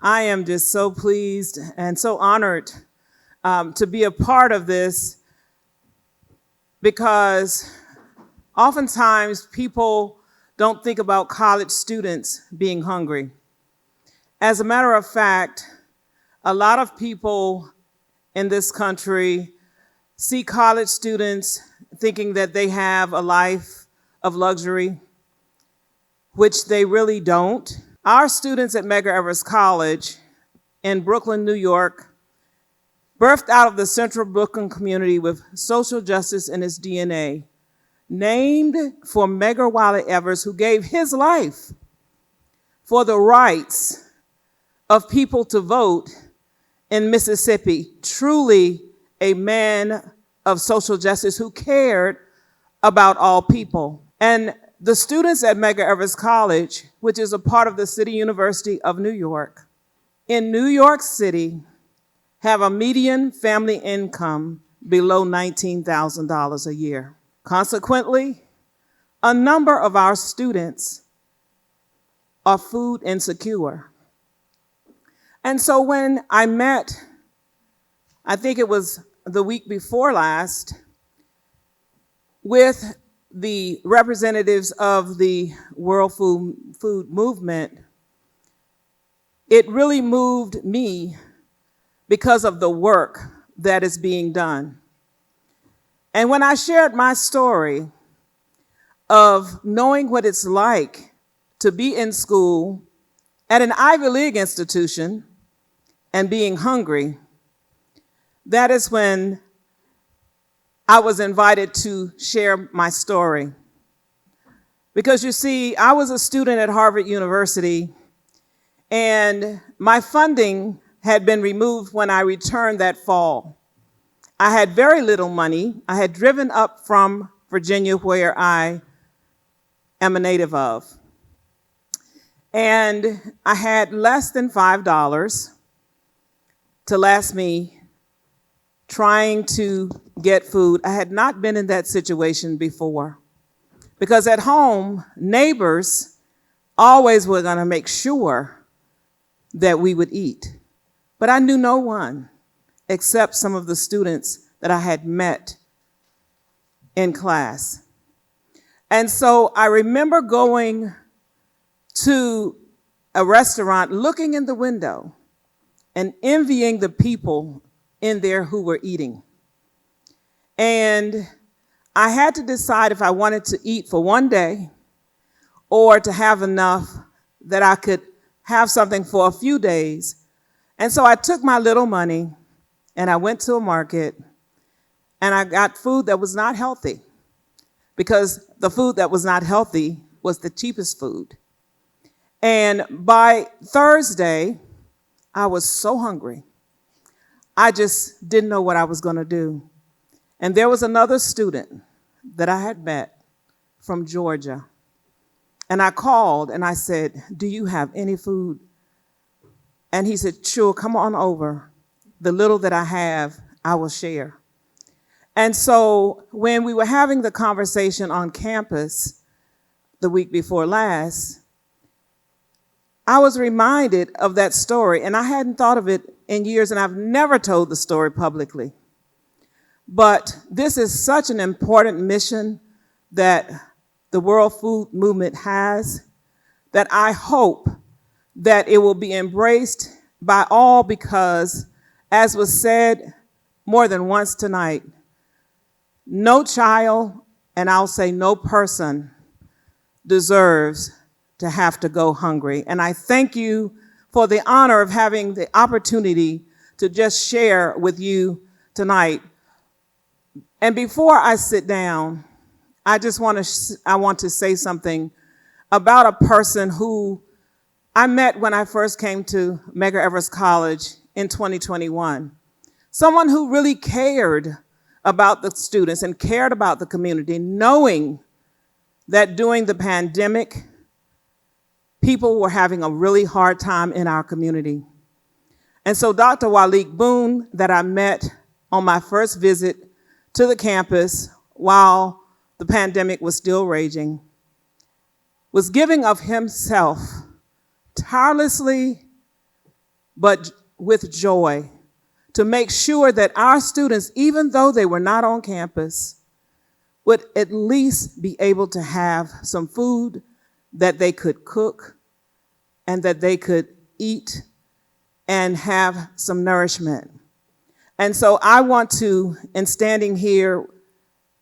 I am just so pleased and so honored to be a part of this, because oftentimes people don't think about college students being hungry. As a matter of fact, a lot of people in this country see college students thinking that they have a life of luxury, which they really don't. Our students at Medgar Evers College in Brooklyn, New York, birthed out of the central Brooklyn community with social justice in its DNA, named for Medgar Evers, who gave his life for the rights of people to vote in Mississippi. Truly a man of social justice who cared about all people. And the students at Medgar Evers College, which is a part of the City University of New York, in New York City, have a median family income below $19,000 a year. Consequently, a number of our students are food insecure. And so when I met, I think it was the week before last, with the representatives of the World Food Movement, it really moved me because of the work that is being done. And when I shared my story of knowing what it's like to be in school at an Ivy League institution and being hungry, that is when I was invited to share my story. Because you see, I was a student at Harvard University, and my funding had been removed when I returned that fall. I had very little money. I had driven up from Virginia, where I am a native of. And I had less than $5 to last me trying to get food. I had not been in that situation before, because at home, neighbors always were going to make sure that we would eat. But I knew no one except some of the students that I had met in class. And so I remember going to a restaurant, looking in the window and envying the people in there who were eating. And I had to decide if I wanted to eat for one day or to have enough that I could have something for a few days. And so I took my little money and I went to a market and I got food that was not healthy, because the food that was not healthy was the cheapest food. And by Thursday, I was so hungry. I just didn't know what I was going to do. And there was another student that I had met from Georgia. And I called and I said, "Do you have any food?" And he said, "Sure, come on over. The little that I have, I will share." And so when we were having the conversation on campus the week before last, I was reminded of that story, and I hadn't thought of it in years, and I've never told the story publicly. But this is such an important mission that the World Food Movement has, that I hope that it will be embraced by all, because, as was said more than once tonight, no child, and I'll say no person, deserves to have to go hungry. And I thank you for the honor of having the opportunity to just share with you tonight. And before I sit down, I want to say something about a person who I met when I first came to Medgar Evers College in 2021. Someone who really cared about the students and cared about the community, knowing that during the pandemic, people were having a really hard time in our community. And so Dr. Walik Boone, that I met on my first visit to the campus while the pandemic was still raging, was giving of himself tirelessly but with joy, to make sure that our students, even though they were not on campus, would at least be able to have some food that they could cook and that they could eat and have some nourishment. And so I want to, in standing here,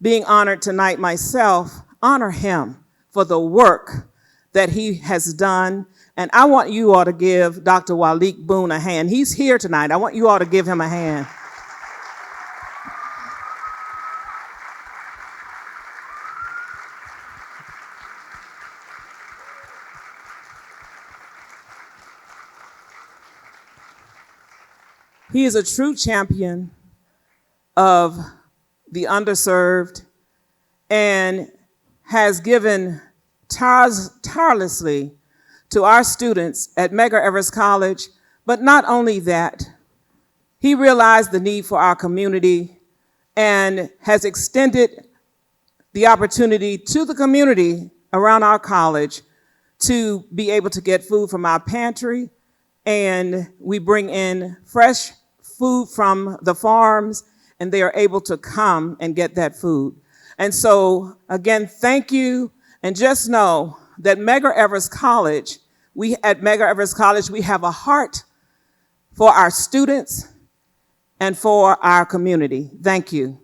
being honored tonight myself, honor him for the work that he has done. And I want you all to give Dr. Walik Boone a hand. He's here tonight. I want you all to give him a hand. He is a true champion of the underserved and has given tirelessly to our students at Medgar Evers College. But not only that, he realized the need for our community and has extended the opportunity to the community around our college to be able to get food from our pantry. And we bring in fresh food from the farms, and they are able to come and get that food. And so, again, thank you. And just know that Medgar Evers College, at Medgar Evers College, we have a heart for our students and for our community. Thank you.